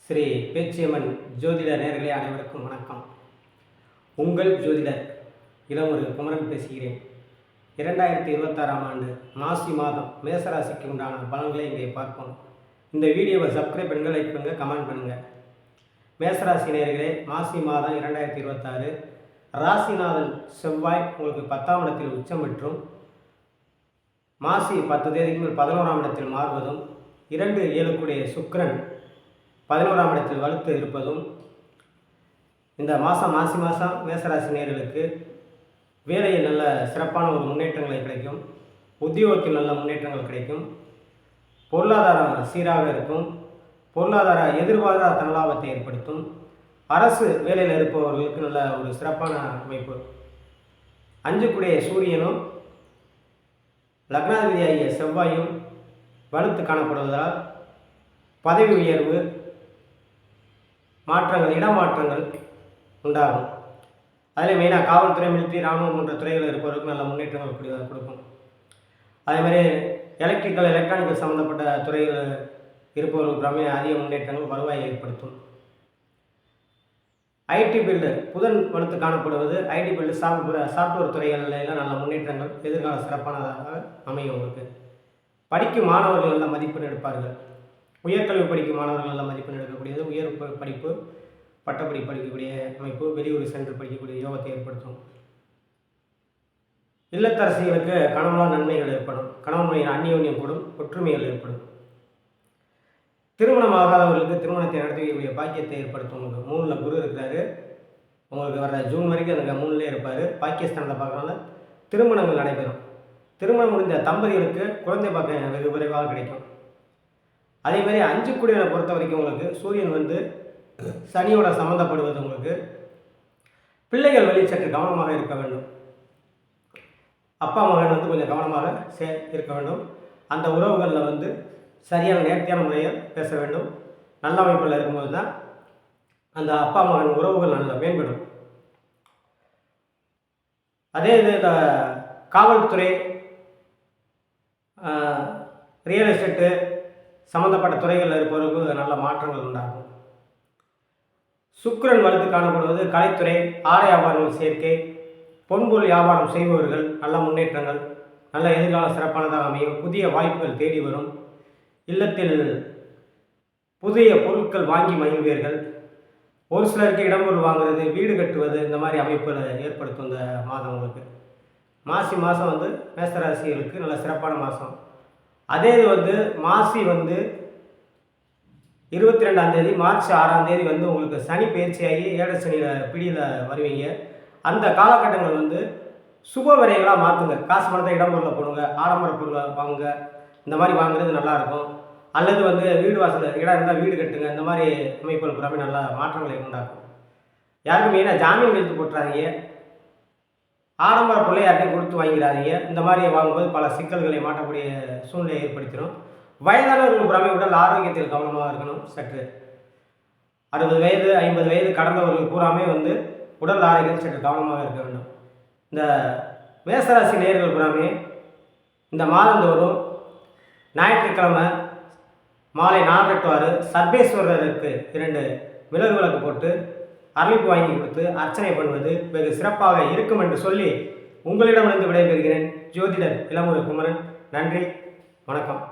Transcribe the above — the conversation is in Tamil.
ஸ்ரீ பேச்சியம்மன் ஜோதிட நேயர்களே அனைவருக்கும் வணக்கம். உங்கள் ஜோதிடர் இளமுரு குமரன் பேசுகிறேன். 2026ஆம் ஆண்டு மாசி மாதம் மேசராசிக்கு உண்டான பலன்களை இங்கே பார்ப்போம். இந்த வீடியோவை சப்ஸ்கிரைப் பண்ணுங்கள், லைக் பண்ணுங்கள், கமெண்ட் பண்ணுங்கள். மேசராசி நேயர்களே, மாசி மாதம் 2026 ராசிநாதன் செவ்வாய் உங்களுக்கு 10ஆம் இடத்தில் உச்சம் பெற்றும் மாசி 10 தேதிக்கு 11ஆம் இடத்தில் மாறுவதும் 2-7 சுக்கிரன் 11ஆம் இடத்தில் வலுத்து இருப்பதும் இந்த மாசி மாதம் மேசராசி நேயர்களுக்கு வேலையில் நல்ல சிறப்பான ஒரு முன்னேற்றங்களை கிடைக்கும், உத்தியோகத்தில் நல்ல முன்னேற்றங்கள் கிடைக்கும், பொருளாதாரம் சீராக இருக்கும், பொருளாதார எதிர்பாராத தனலாபத்தை ஏற்படுத்தும், அரசு வேலையில் இருப்பவர்களுக்கு நல்ல ஒரு சிறப்பான அமைப்பு. 5 சூரியனும் லக்னாதிபதியாகிய செவ்வாயும் வலுத்து காணப்படுவதால் பதவி உயர்வு, மாற்றங்கள், இடமாற்றங்கள் உண்டாகும். அதில் மெயினாக காவல்துறை, மிலிட்ரி, இராணுவம் போன்ற துறைகளில் இருப்பவர்களுக்கு நல்ல முன்னேற்றங்கள் கொடுக்கும். அதேமாதிரி எலக்ட்ரானிக்கல் சம்மந்தப்பட்ட துறைகள் இருப்பவர்களுக்கு அதிக முன்னேற்றங்கள், வருவாயை ஏற்படுத்தும். ஐடி பில்டு புதன் வலுத்து காணப்படுவது ஐடி பில்டு சாஃப்ட்வேர் துறைகளில் நல்ல முன்னேற்றங்கள், எதிர்கால சிறப்பானதாக அமையும். உங்களுக்கு படிக்கும் மாணவர்கள் நல்ல மதிப்பெண் எடுப்பார்கள். உயர்கல்வி படிக்கும் மாணவர்கள் நல்ல மதிப்பெண் எடுக்கக்கூடியது, உயர் படிப்பு பட்டப்படி படிக்கக்கூடிய அமைப்பு, வெளியூர் சென்று படிக்கக்கூடிய யோகத்தை ஏற்படுத்தும். இல்லத்தரசிகளுக்கு கணவனால் நன்மைகள் ஏற்படும், கணவன் அந்நியோன்யம் கூடும், ஒற்றுமைகள் ஏற்படும். திருமணம் ஆகாதவர்களுக்கு திருமணத்தை நடத்தக்கூடிய பாக்கியத்தை ஏற்படுத்தும். உங்களுக்கு 3ல் குரு இருக்கிறாரு, உங்களுக்கு வர ஜூன் வரைக்கும் அந்த 3லே இருப்பார். பாக்கியஸ்தானத்தை பார்க்கறதுனால திருமணங்கள் நடைபெறும். திருமணம் முடிந்த தம்பதிகளுக்கு குழந்தை பாக்கியம் வெகு விரைவாக கிடைக்கும். அதேமாதிரி 5 பொறுத்த வரைக்கும் உங்களுக்கு சூரியன் சனியோட சம்மந்தப்படுவது உங்களுக்கு பிள்ளைகள் வழி சற்று கவனமாக இருக்க வேண்டும். அப்பா மகன் கொஞ்சம் கவனமாக இருக்க வேண்டும். அந்த உறவுகளில் சரியான நேர்த்தியான முறையில் பேச வேண்டும். நல்ல அமைப்பில் இருக்கும்போது தான் அந்த அப்பா மகன் உறவுகள் நல்லா மேம்படும். அதே இது காவல்துறை, ரியல் எஸ்டேட்டு சம்மந்தப்பட்ட துறைகளில் இருப்பவர்களுக்கு நல்ல மாற்றங்கள் உண்டாகும். சுக்கிரன் வலுத்து காணப்படுவது கலைத்துறை, ஆடை வியாபாரங்கள் சேர்க்கை, பொன்பொருள் வியாபாரம் செய்பவர்கள் நல்ல முன்னேற்றங்கள், நல்ல எதிர்கால சிறப்பானதாக அமையும். புதிய வாய்ப்புகள் தேடி வரும். இல்லத்தில் புதிய பொருட்கள் வாங்கி மகிழ்வீர்கள். ஒரு சிலருக்கு இடம்பொருள் வாங்குறது, வீடு கட்டுவது, இந்த மாதிரி அமைப்புகளை ஏற்படுத்தும் இந்த மாதம். உங்களுக்கு மாசி மாதம் மேசராசிகளுக்கு நல்ல சிறப்பான மாதம். அதே இது மாசி 22ஆம் தேதி, மார்ச் 6ஆம் தேதி உங்களுக்கு சனி பயிற்சியாகி 7 சனியில் பிடியில் வருவீங்க. அந்த காலகட்டங்கள் சுப விரைகளாக மாற்றுங்க. காசு பணத்தை இடம்பொருளை போடுங்க, ஆடம்பர பொருளை வாங்குங்க. இந்த மாதிரி வாங்குறது நல்லாயிருக்கும். அல்லது வீடு வாசல் இடம் இருந்தால் வீடு கட்டுங்க. இந்த மாதிரி அமைப்புகள் புறாமே நல்ல மாற்றங்களை உண்டாக்கும். யாருக்கும் மெயினாக ஜாமீன் எழுத்து போட்டுறாதீங்க, ஆடம்பர பொருளை யார்ட்டையும் கொடுத்து வாங்கிறாதீங்க. இந்த மாதிரி வாங்கும்போது பல சிக்கல்களை மாட்டக்கூடிய சூழ்நிலையை ஏற்படுத்திடும். வயதானவர்கள் புறாமே உடல் ஆரோக்கியத்தில் கவனமாக இருக்கணும். சற்று 60 வயது 50 வயது கடந்தவர்கள் பூராமே உடல் ஆரோக்கியத்தில் சற்று கவனமாக இருக்க வேண்டும். இந்த மேசராசி நேயர்கள் புறாமே இந்த மாதந்தோறும் ஞாயிற்றுக்கிழமை மாலை 4 to 6 சர்வேஸ்வரருக்கு 2 மிளகு விளக்கு போட்டு அர்லிப்பு வாங்கி கொடுத்து அர்ச்சனை பண்ணுவது வெகு சிறப்பாக இருக்கும் என்று சொல்லி உங்களிடமிருந்து விடைபெறுகிறேன். ஜோதிடர் இளமுரு குமரன். நன்றி, வணக்கம்.